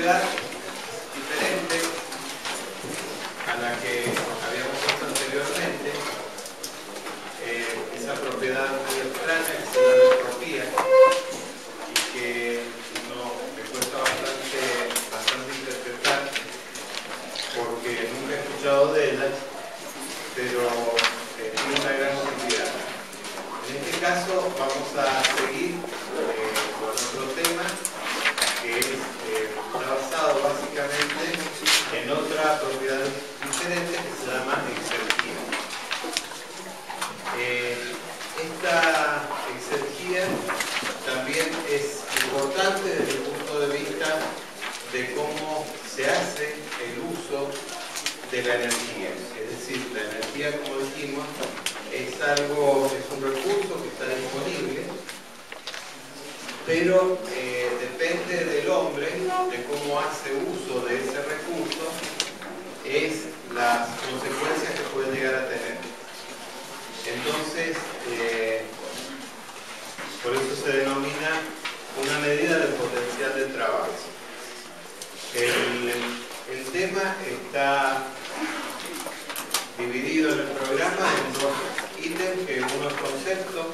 propiedad diferente a la que habíamos visto anteriormente, esa propiedad muy extraña que se llama entropía y que me cuesta bastante interpretar porque nunca he escuchado de ella, pero tiene una gran utilidad. En este caso vamos a seguir con otro tema que está basado básicamente en otra propiedad diferente que se llama exergía. Esta exergía también es importante desde el punto de vista de cómo se hace el uso de la energía. Es decir, la energía, como dijimos, es un recurso que está disponible, pero depende del hombre, de cómo hace uso de ese recurso, es las consecuencias que puede llegar a tener. Entonces, por eso se denomina una medida del potencial de trabajo. El tema está dividido en el programa en dos ítems, que uno es concepto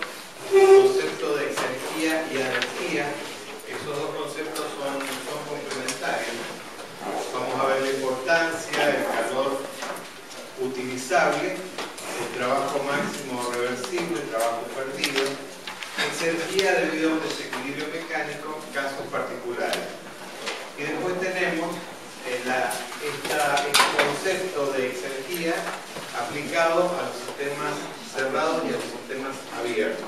de exergía y energía. Esos dos conceptos son complementarios. Vamos a ver la importancia, el calor utilizable, el trabajo máximo reversible, el trabajo perdido, exergía debido a un desequilibrio mecánico, casos particulares. Y después tenemos este concepto de exergía aplicado a los sistemas cerrados y a los sistemas abiertos.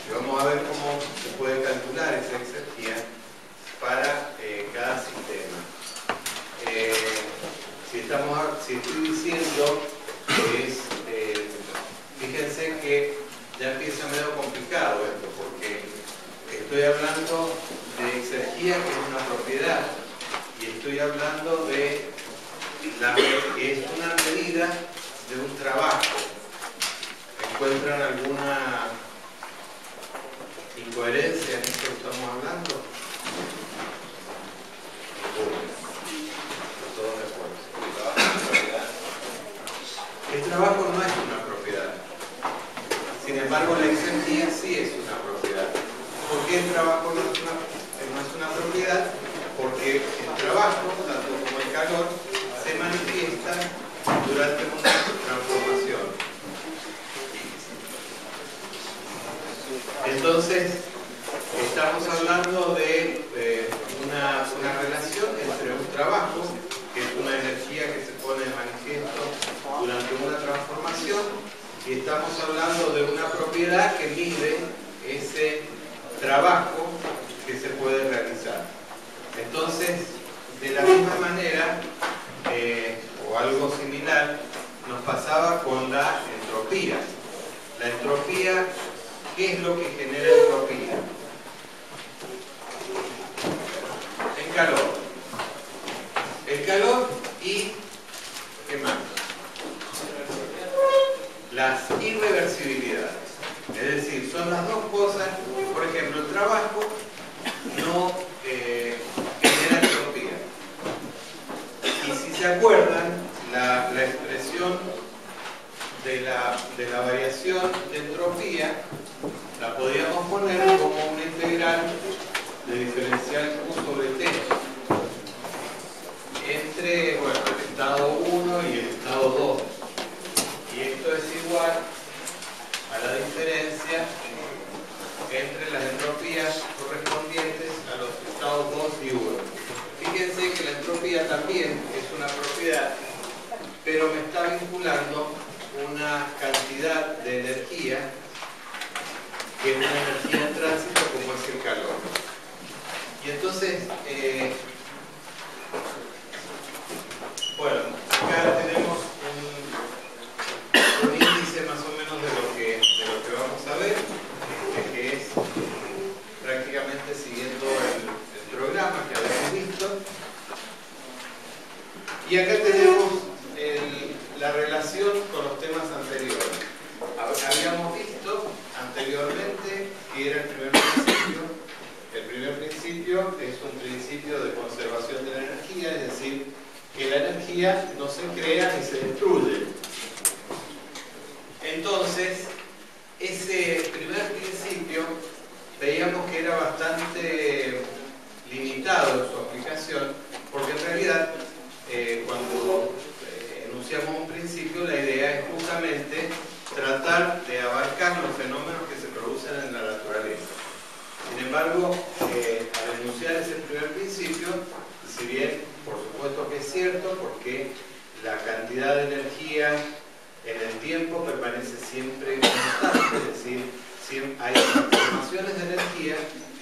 Y vamos a ver cómo se puede calcular esa exergía para cada sistema. Si estoy diciendo que fíjense que ya empieza medio complicado esto, porque estoy hablando de exergía, que es una propiedad, y estoy hablando de que es una medida de un trabajo. ¿Encuentran alguna incoherencia en esto que estamos hablando? Todos de acuerdo. El trabajo no es una propiedad. Sin embargo, la exergía sí es una propiedad. ¿Por qué el trabajo no es una propiedad? Porque el trabajo, tanto como el calor, se manifiesta durante una transformación. Entonces, estamos hablando de una relación entre un trabajo, que es una energía que se pone de manifiesto durante una transformación, y estamos hablando de una propiedad que mide ese trabajo que se puede realizar. Entonces, de la misma manera, o algo similar, nos pasaba con la entropía. La entropía, ¿qué es lo que genera entropía? El calor. El calor y, ¿qué más? Las irreversibilidades. Es decir, son las dos cosas. Por ejemplo, el trabajo no genera entropía. Y si se acuerdan, la expresión de la variación de entropía la podríamos poner como una integral de diferencial Q sobre T entre, bueno, el estado 1 y el estado 2. Y esto es igual a la diferencia entre las entropías correspondientes a los estados 2 y 1. Fíjense que la entropía también es una propiedad, pero me está vinculando una cantidad de energía, que es una energía en tránsito como es el calor. Y entonces, bueno, acá tenemos un índice más o menos de lo que vamos a ver, que es prácticamente siguiendo el programa que habíamos visto. Y acá tenemos la relación con los temas anteriores. Habíamos visto anteriormente que era el primer principio. El primer principio es un principio de conservación de energía no se crea ni se destruye. Entonces, ese primer principio veíamos que era bastante limitado en su aplicación, porque en realidad cuando enunciamos un principio, la idea es justamente tratar de abarcar los fenómenos que se producen en la naturaleza. Sin embargo, al enunciar ese primer principio, si bien por supuesto que es cierto, porque la cantidad de energía en el tiempo permanece siempre constante, es decir, hay transformaciones de energía,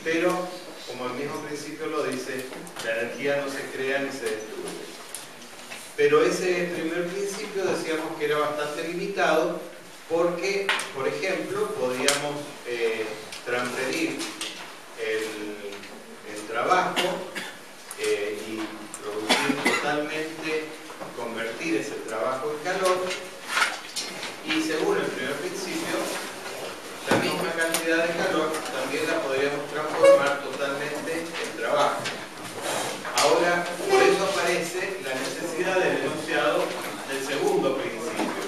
pero como el mismo principio lo dice, la energía no se crea ni se destruye. Pero ese primer principio decíamos que era bastante limitado porque, por ejemplo, podíamos transferir el trabajo y producir totalmente, convertir ese trabajo en calor, y según el primer principio, la misma cantidad de calor también la podríamos transformar totalmente en trabajo. Ahora, por eso aparece la necesidad del enunciado del segundo principio.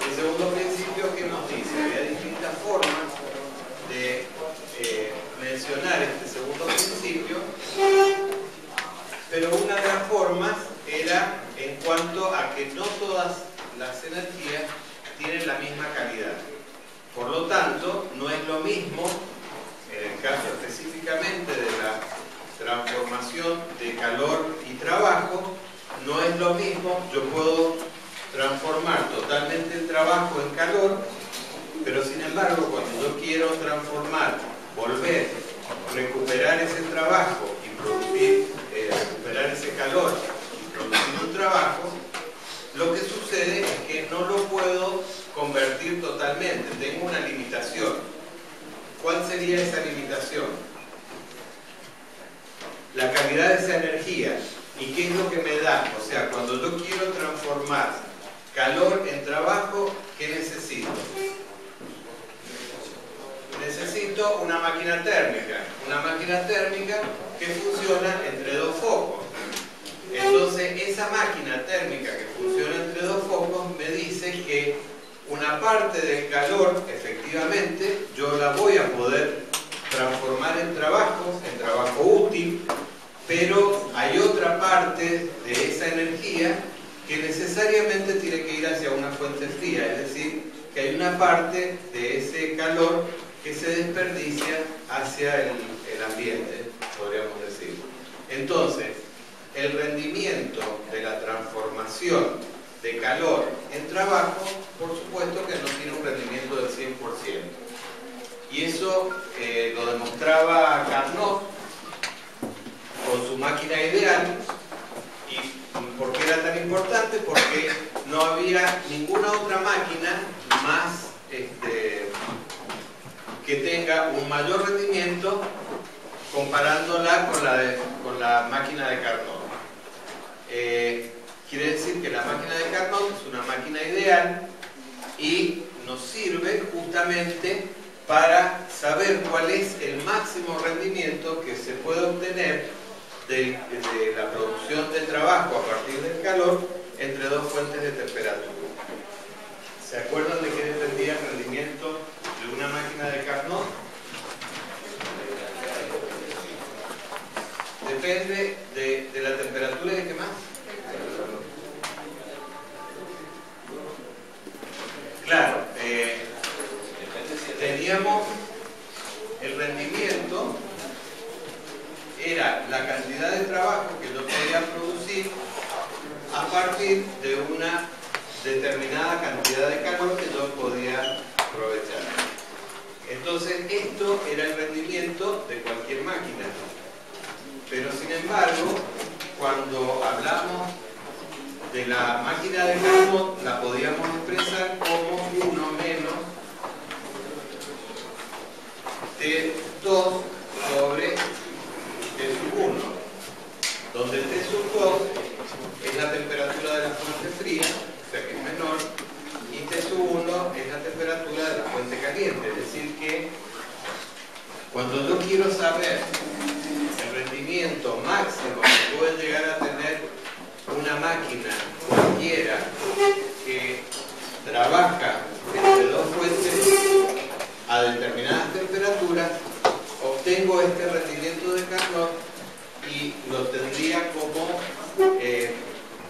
El segundo principio, que nos dice, había distintas formas de mencionar este segundo principio, pero una de las formas era en cuanto a que no todas las energías tienen la misma calidad. Por lo tanto, no es lo mismo, en el caso específicamente de la transformación de calor y trabajo, no es lo mismo, yo puedo transformar totalmente el trabajo en calor, pero sin embargo, cuando yo quiero transformar, volver, recuperar ese trabajo y producir, recuperar ese calor y producir un trabajo, lo que sucede es que no lo puedo convertir totalmente, tengo una limitación. ¿Cuál sería esa limitación? La calidad de esa energía. ¿Y qué es lo que me da? O sea, cuando yo quiero transformar calor en trabajo, ¿qué necesito? Necesito una máquina térmica. Una máquina térmica que funciona entre dos focos. Entonces, esa máquina térmica que funciona entre dos focos me dice que una parte del calor, efectivamente, yo la voy a poder transformar en trabajo útil, pero hay otra parte de esa energía que necesariamente tiene que ir hacia una fuente fría, es decir, que hay una parte de ese calor que se desperdicia hacia el ambiente, podríamos decir. Entonces, el rendimiento de la transformación de calor en trabajo, por supuesto que no tiene un rendimiento del 100%. Y eso lo demostraba Carnot con su máquina ideal. ¿Y por qué era tan importante? Porque no había ninguna otra máquina más que tenga un mayor rendimiento comparándola con la máquina de Carnot. Quiere decir que la máquina de Carnot es una máquina ideal y nos sirve justamente para saber cuál es el máximo rendimiento que se puede obtener de la producción de trabajo a partir del calor entre dos fuentes de temperatura. ¿Se acuerdan de qué dependía el rendimiento de una máquina de Carnot? Depende de la temperatura y de qué más. Claro, teníamos el rendimiento, era la cantidad de trabajo que yo podía producir a partir de una determinada cantidad de calor que yo podía aprovechar. Entonces, esto era el rendimiento de cualquier máquina. Pero sin embargo, cuando hablamos de la máquina de Carnot, la podíamos expresar como 1 menos T2 sobre T sub 1, donde T sub 2 es la temperatura de la fuente fría, o sea que es menor, y T sub 1 es la temperatura de la fuente caliente. Es decir que cuando yo quiero saber el rendimiento máximo que puede llegar a tener una máquina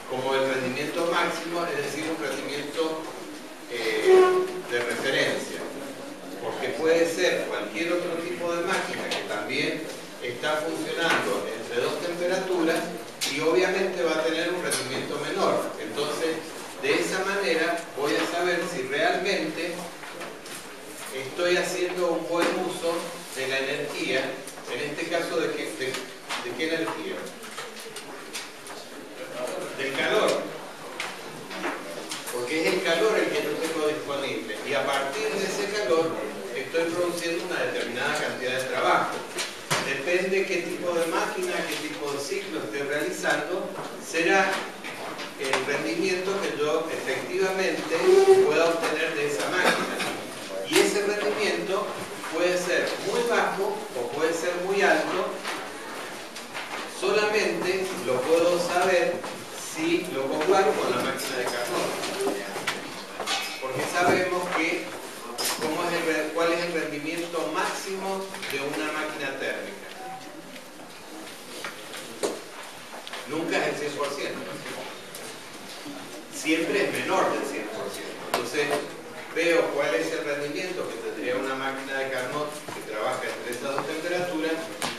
como el rendimiento máximo, es decir, un rendimiento de referencia, porque puede ser cualquier otro tipo de máquina que también está funcionando entre dos temperaturas y obviamente va a tener un rendimiento menor. Entonces, de esa manera voy a saber si realmente estoy haciendo un buen uso de la energía. En este caso, ¿de qué energía? Del calor. Porque es el calor el que yo tengo disponible. Y a partir de ese calor estoy produciendo una determinada cantidad de trabajo. Depende qué tipo de máquina, qué tipo de ciclo esté realizando, será el rendimiento que yo efectivamente pueda obtener de esa máquina. Y ese rendimiento puede ser muy bajo o puede ser muy alto. Solamente lo puedo saber si lo comparo con la máquina de Carnot. Porque sabemos que cuál es el rendimiento máximo de una máquina térmica. Nunca es el 100%. Siempre es menor del 100%. Entonces, veo cuál es el rendimiento que tendría una máquina de Carnot que trabaja entre esas dos temperaturas,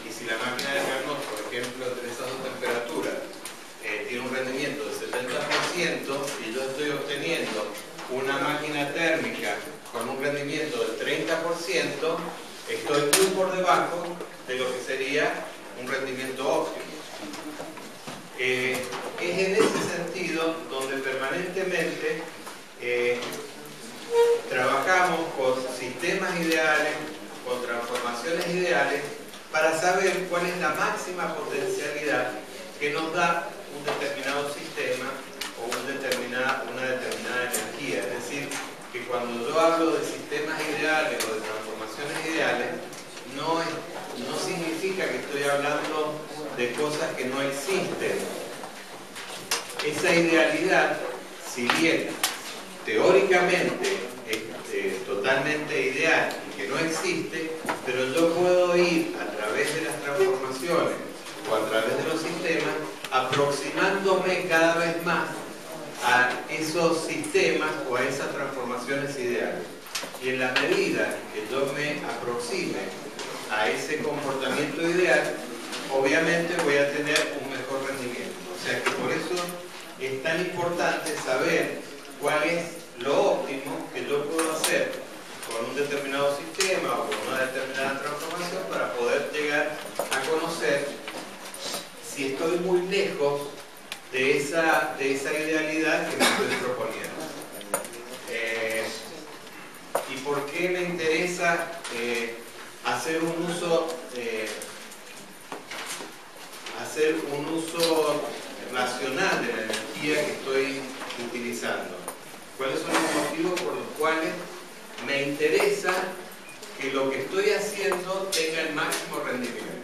y si la máquina de Carnot, por ejemplo, entre esas dos temperaturas tiene un rendimiento del 70% y yo estoy obteniendo una máquina térmica con un rendimiento del 30%, estoy muy por debajo de lo que sería un rendimiento óptimo. Es en ese sentido donde permanentemente trabajamos con sistemas ideales, con transformaciones ideales, para saber cuál es la máxima potencialidad que nos da un determinado sistema o una determinada energía. Es decir, que cuando yo hablo de sistemas ideales o de transformaciones ideales, no significa que estoy hablando de cosas que no existen. Esa idealidad, si bien teóricamente es totalmente ideal y que no existe, pero yo puedo ir a través de las transformaciones o a través de los sistemas aproximándome cada vez más a esos sistemas o a esas transformaciones ideales. Y en la medida que yo me aproxime a ese comportamiento ideal, obviamente voy a tener un mejor rendimiento. O sea que por eso es tan importante saber cuál es lo óptimo que yo puedo hacer con un determinado sistema o con una determinada transformación para poder llegar a conocer si estoy muy lejos de esa idealidad que me estoy proponiendo. ¿Y por qué me interesa hacer un uso racional de la energía que estoy utilizando? ¿Cuáles son los motivos por los cuales me interesa que lo que estoy haciendo tenga el máximo rendimiento?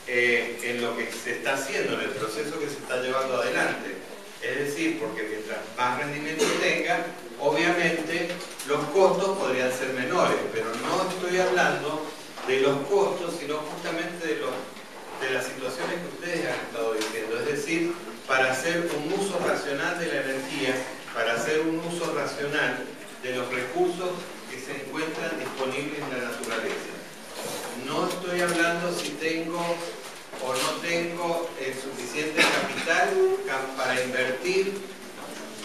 En lo que se está haciendo, en el proceso que se está llevando adelante. Es decir, porque mientras más rendimiento tenga, obviamente los costos podrían ser menores, pero no estoy hablando de los costos, sino justamente de las situaciones que ustedes han estado diciendo. Es decir, para hacer un uso racional de la energía, para hacer un uso racional de los recursos que se encuentran disponibles en la naturaleza. No estoy hablando si tengo o no tengo el suficiente capital para invertir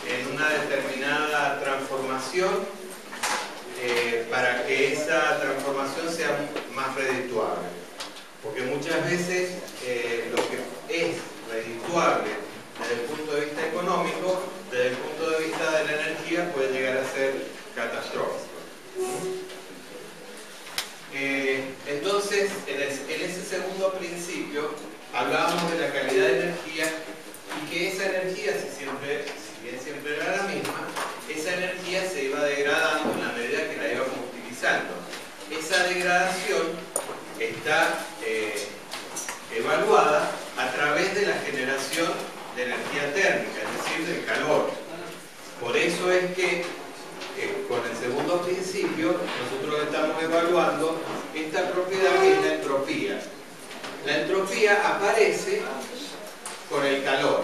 en una determinada transformación para que esa transformación sea más redituable. Porque muchas veces lo que es redituable de desde el punto de vista económico, desde el punto de vista de la energía, puede llegar a ser catastrófico. Entonces, en ese segundo principio, hablábamos de la calidad de energía y que esa energía, si bien siempre era la misma, esa energía se iba degradando en la medida que la íbamos utilizando. Esa degradación está evaluada a través de la generación de energía térmica, es decir, del calor. Por eso es que con el segundo principio nosotros estamos evaluando esta propiedad que es la entropía. La entropía aparece con el calor.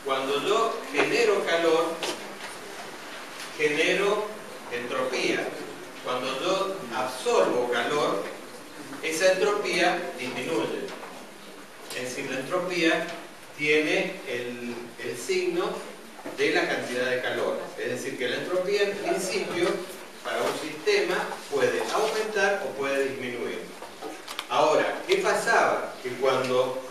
Cuando yo genero calor, genero entropía. Cuando yo absorbo calor, esa entropía disminuye. Es decir, la entropía tiene el signo de la cantidad de calor. Es decir, que la entropía en principio para un sistema puede aumentar o puede disminuir. Ahora, ¿qué pasaba? Que cuando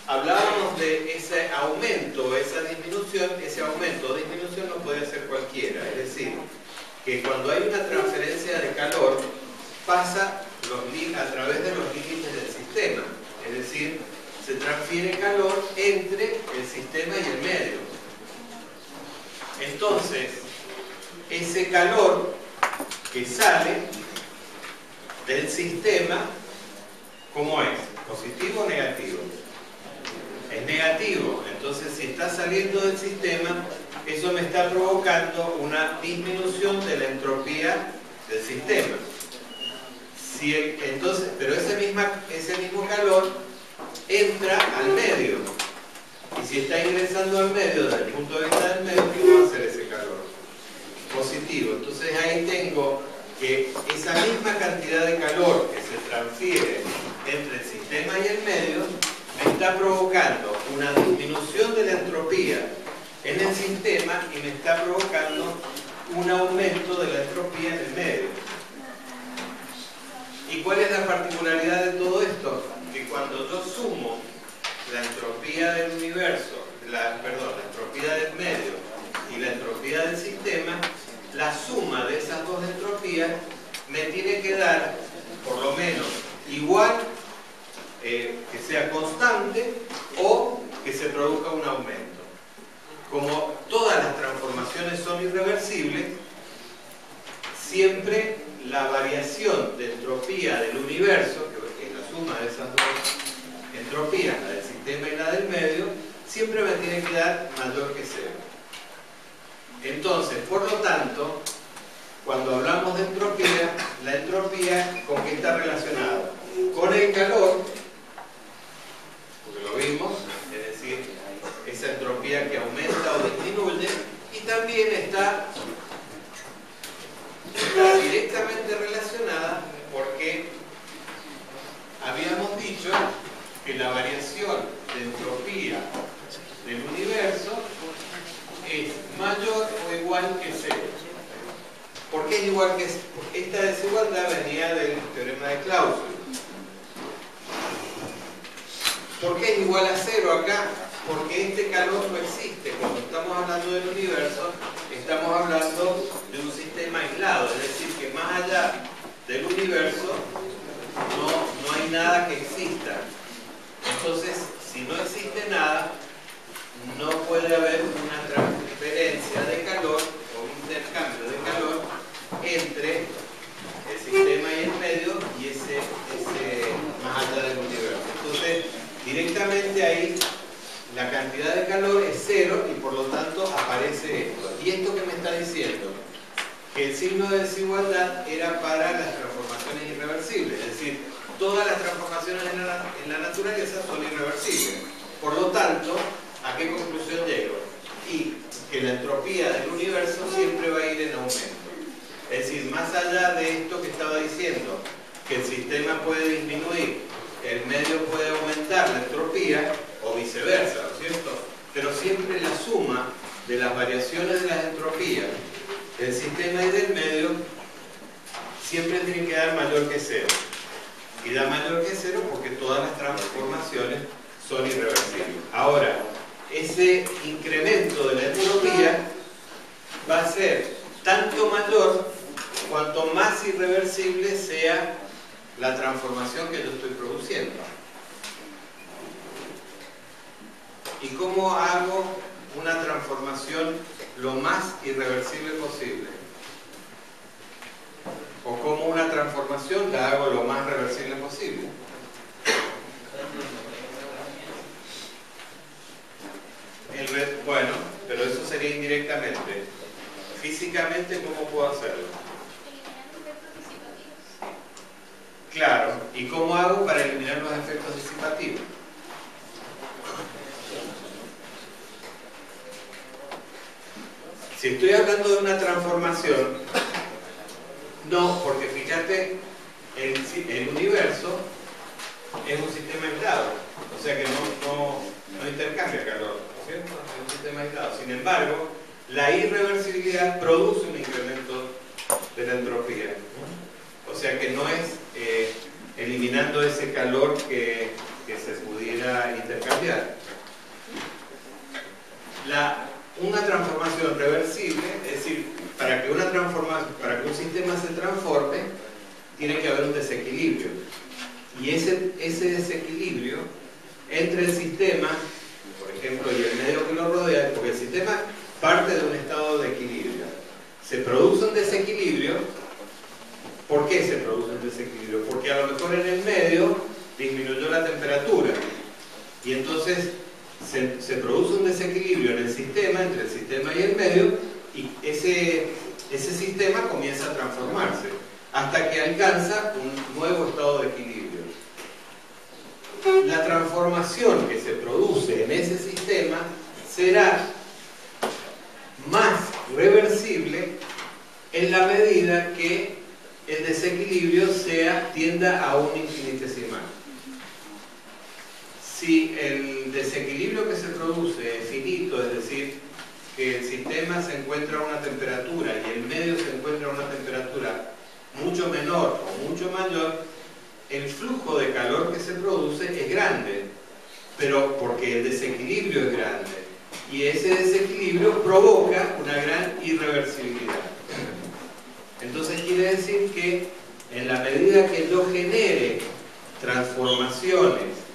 hablábamos de ese aumento o esa disminución, ese aumento o disminución no puede ser cualquiera. Es decir, que cuando hay una transferencia de calor, pasa a través de los límites del sistema. Es decir, se transfiere calor entre el sistema y el medio. Entonces, ese calor que sale del sistema, ¿cómo es? ¿Positivo o negativo? Es negativo. Entonces, si está saliendo del sistema, eso me está provocando una disminución de la entropía del sistema. Pero ese mismo calor entra al medio. Y si está ingresando al medio, desde el punto de vista del medio, ¿qué va a hacer ese calor? Positivo. Entonces ahí tengo que esa misma cantidad de calor que se transfiere entre el sistema y el medio me está provocando una disminución de la entropía en el sistema y me está provocando un aumento de la entropía en el medio. ¿Y cuál es la particularidad de todo esto? Que cuando yo sumo la entropía del universo, la entropía del medio y la entropía del sistema, la suma de esas dos entropías me tiene que dar, por lo menos, igual, que sea constante o que se produzca un aumento. Como todas las transformaciones son irreversibles, siempre la variación de entropía del universo, que es la suma de esas dos entropías, la del sistema y la del medio, siempre me tiene que dar mayor que cero. Entonces, por lo tanto, cuando hablamos de entropía, la entropía, ¿con qué está relacionada? Con el calor, porque lo vimos, es decir, esa entropía que aumenta o disminuye, y también está directamente relacionada porque habíamos dicho que la variación de entropía del universo es mayor o igual que cero. ¿Por qué es igual que cero? Esta desigualdad venía del teorema de Clausius. ¿Por qué es igual a cero acá? Porque este calor no existe. Cuando estamos hablando del universo, estamos hablando de un sistema aislado, es decir, que más allá del universo no hay nada que exista. Entonces, si no existe nada, no puede haber una transferencia de calor o un intercambio de calor entre el sistema y el medio y ese más allá del universo. Entonces, directamente ahí la cantidad de calor es cero y por lo tanto aparece esto. ¿Y esto qué me está diciendo? Que el signo de desigualdad era para las transformaciones irreversibles, es decir, todas las transformaciones en la naturaleza son irreversibles. Por lo tanto, ¿a qué conclusión llego? Y que la entropía del universo siempre va a ir en aumento. Es decir, más allá de esto que estaba diciendo, que el sistema puede disminuir, el medio puede aumentar la entropía, o viceversa, ¿no es cierto? Pero siempre la suma de las variaciones de las entropías del sistema y del medio siempre tiene que dar mayor que cero. Y da mayor que cero porque todas las transformaciones son irreversibles. Ahora, ese incremento de la entropía va a ser tanto mayor cuanto más irreversible sea la transformación que yo estoy produciendo. ¿Y cómo hago una transformación lo más irreversible posible? ¿O cómo una transformación la hago lo más reversible posible? Bueno, pero eso sería indirectamente. Físicamente, ¿cómo puedo hacerlo? Claro, ¿y cómo hago para eliminar los efectos disipativos? Si estoy hablando de una transformación, no, porque fíjate, el universo es un sistema aislado, o sea que no intercambia calor, ¿no es cierto? Es un sistema aislado. Sin embargo, la irreversibilidad produce un incremento de la entropía, ¿no? O sea que no es eliminando ese calor que se pudiera intercambiar. Una transformación reversible, es decir, para que un sistema se transforme, tiene que haber un desequilibrio. Y ese desequilibrio entre el sistema, por ejemplo, y el medio que lo rodea, porque el sistema parte de un estado de equilibrio. Se produce un desequilibrio. ¿Por qué se produce un desequilibrio? Porque a lo mejor en el medio disminuyó la temperatura. Y entonces se produce un desequilibrio en el sistema, entre el sistema y el medio, y ese sistema comienza a transformarse hasta que alcanza un nuevo estado de equilibrio. La transformación que se produce en ese sistema será más reversible en la medida que el desequilibrio tienda a un infinitesimal. Si el desequilibrio que se produce es finito, es decir, que el sistema se encuentra a una temperatura y el medio se encuentra a una temperatura mucho menor o mucho mayor, el flujo de calor que se produce es grande, pero porque el desequilibrio es grande, y ese desequilibrio provoca una gran irreversibilidad. Entonces quiere decir que en la medida que yo genere transformaciones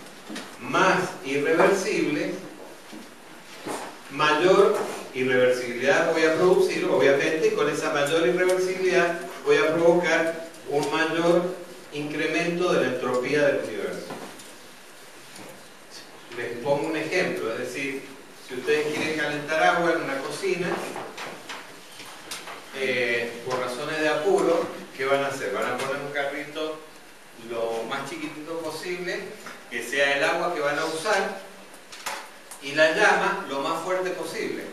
más irreversibles, mayor irreversibilidad voy a producir, obviamente, y con esa mayor irreversibilidad voy a provocar un mayor incremento de la entropía del universo. Les pongo un ejemplo, es decir, si ustedes quieren calentar agua en una cocina, por razones de apuro, ¿qué van a hacer? Van a poner un carrito lo más chiquitito posible, que sea el agua que van a usar, y la llama lo más fuerte posible.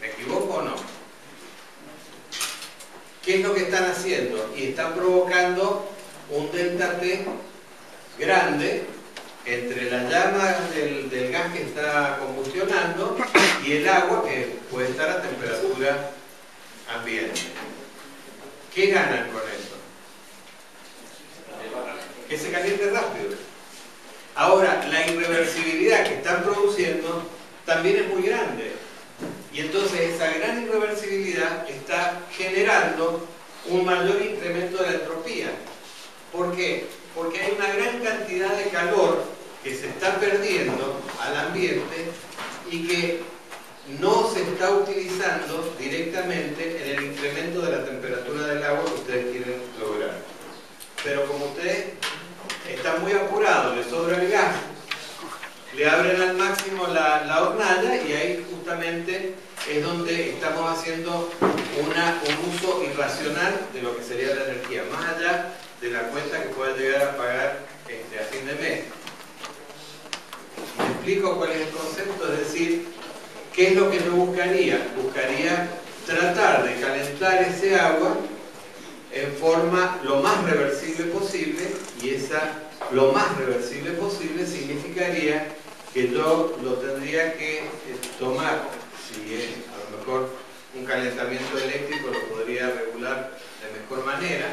¿Me equivoco o no? ¿Qué es lo que están haciendo? Y están provocando un delta T grande entre la llama del gas que está combustionando y el agua que puede estar a temperatura ambiente. ¿Qué ganan con eso? Que se caliente rápido. Ahora, la irreversibilidad que están produciendo también es muy grande. Y entonces esa gran irreversibilidad está generando un mayor incremento de la entropía. ¿Por qué? Porque hay una gran cantidad de calor que se está perdiendo al ambiente y que no se está utilizando directamente en el incremento de la temperatura del agua que ustedes quieren lograr. Pero como ustedes están muy apurados, les sobra el gas, le abren al máximo la hornalla y ahí justamente es donde estamos haciendo un uso irracional de lo que sería la energía, más allá de la cuenta que pueda llegar a pagar a fin de mes. ¿Me explico cuál es el concepto? Es decir, ¿qué es lo que yo buscaría? Buscaría tratar de calentar ese agua en forma lo más reversible posible, y lo más reversible posible significaría que yo lo tendría que tomar, si es a lo mejor un calentamiento eléctrico lo podría regular de mejor manera,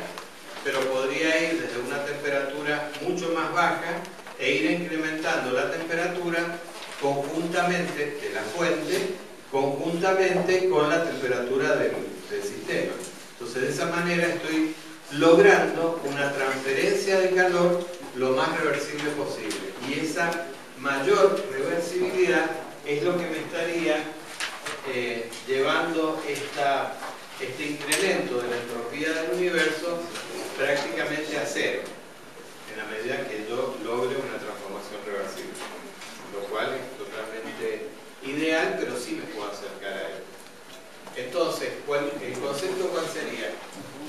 pero podría ir desde una temperatura mucho más baja e ir incrementando la temperatura conjuntamente de la fuente, conjuntamente con la temperatura del sistema. Entonces, de esa manera estoy logrando una transferencia de calor lo más reversible posible. Y esa mayor reversibilidad es lo que me estaría llevando este incremento de la entropía del universo prácticamente a cero, en la medida que yo logre una transformación reversible, lo cual es totalmente ideal, pero sí me puedo acercar a él. Entonces, el concepto ¿cuál sería?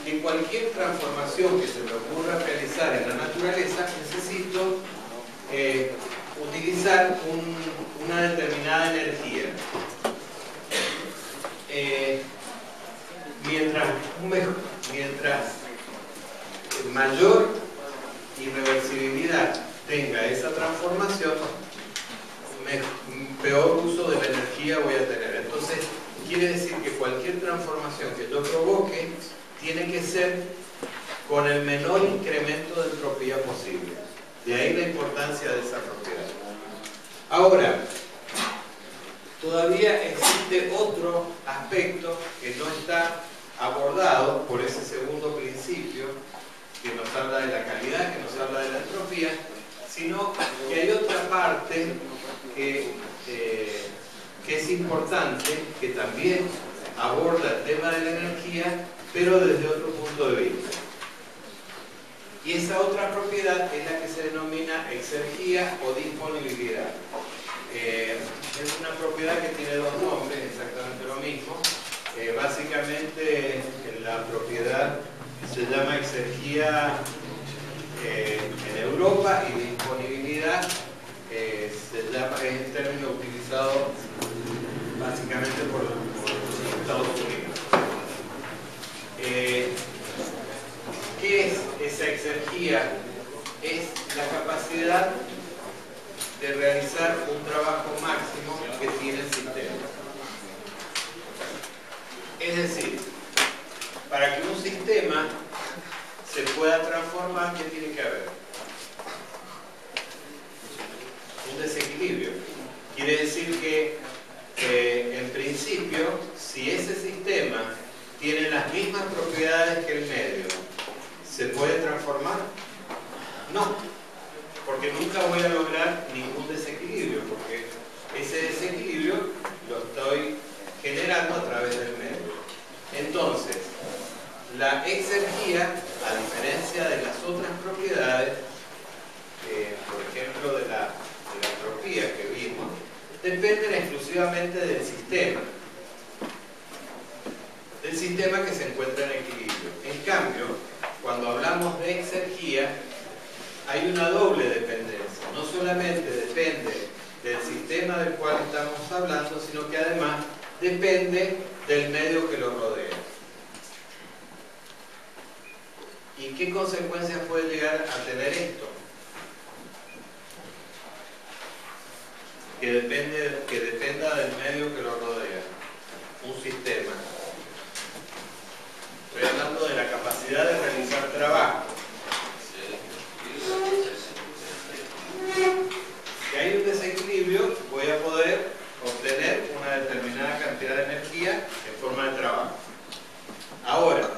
Que cualquier transformación que se me ocurra realizar en la naturaleza, necesito utilizar una determinada energía. Mientras mayor irreversibilidad tenga esa transformación, peor uso de la energía voy a tener. Entonces, quiere decir que cualquier transformación que yo provoque tiene que ser con el menor incremento de entropía posible. De ahí la importancia de esa propiedad. Ahora, todavía existe otro aspecto que no está abordado por ese segundo principio, que nos habla de la calidad, que nos habla de la entropía, sino que hay otra parte que es importante, que también aborda el tema de la energía, pero desde otro punto de vista. Y esa otra propiedad es la que se denomina exergía o disponibilidad. Es una propiedad que tiene dos nombres, exactamente lo mismo. Básicamente la propiedad se llama exergía en Europa y disponibilidad es el término utilizado básicamente por los Estados Unidos. ¿Qué es esa exergía? Es la capacidad de realizar un trabajo máximo que tiene el sistema. Es decir, para que un sistema se pueda transformar, ¿qué tiene que haber? Un desequilibrio. Quiere decir que, en principio, si ese sistema tiene las mismas propiedades que el medio, ¿se puede transformar? No, porque nunca voy a lograr ningún desequilibrio, porque ese desequilibrio lo estoy generando a través del medio. Entonces, la exergía, a diferencia de las otras propiedades, por ejemplo de la entropía que vimos, dependen exclusivamente del sistema que se encuentra en equilibrio. En cambio, cuando hablamos de exergía, hay una doble dependencia. No solamente depende del sistema del cual estamos hablando, sino que además depende del medio que lo rodea. ¿Y qué consecuencias puede llegar a tener esto? Que dependa del medio que lo rodea. Un sistema. Estoy hablando de la capacidad de realizar trabajo. Si hay un desequilibrio, voy a poder obtener una determinada cantidad de energía en forma de trabajo. Ahora,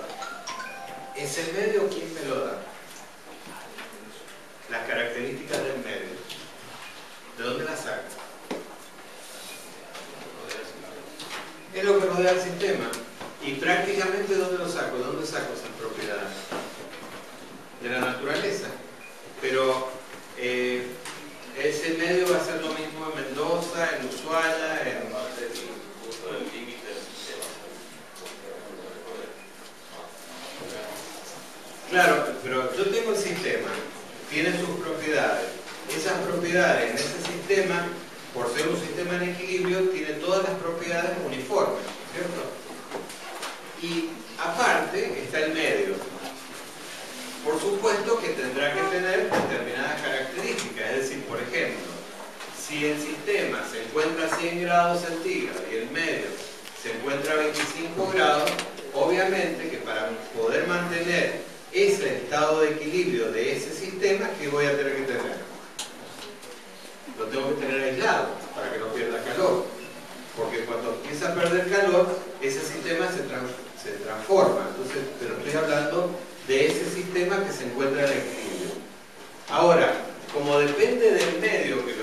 ¿ese medio quién me lo da? Las características del medio. ¿De dónde las saco? Es lo que rodea el sistema. Y prácticamente ¿de dónde lo saco? ¿De dónde saco esas propiedades? De la naturaleza. Pero ese medio va a ser lo mismo en Mendoza, en Ushuaia, en justo el límite del sistema. Claro, pero yo tengo el sistema, tiene sus propiedades. Esas propiedades en ese sistema, por ser un sistema en equilibrio, tiene todas las propiedades uniformes, ¿cierto? Y aparte está el medio. Por supuesto que tendrá que tener determinadas características, es decir, por ejemplo, si el sistema se encuentra a 100 grados centígrados y el medio se encuentra a 25 grados, obviamente que para poder mantener ese estado de equilibrio de ese sistema, ¿qué voy a tener que tener? lo tengo que tener aislado para que no pierda calor. Porque cuando empieza a perder calor, ese sistema se transforma. Entonces, pero estoy hablando de ese sistema que se encuentra en equilibrio. Ahora, como depende del medio que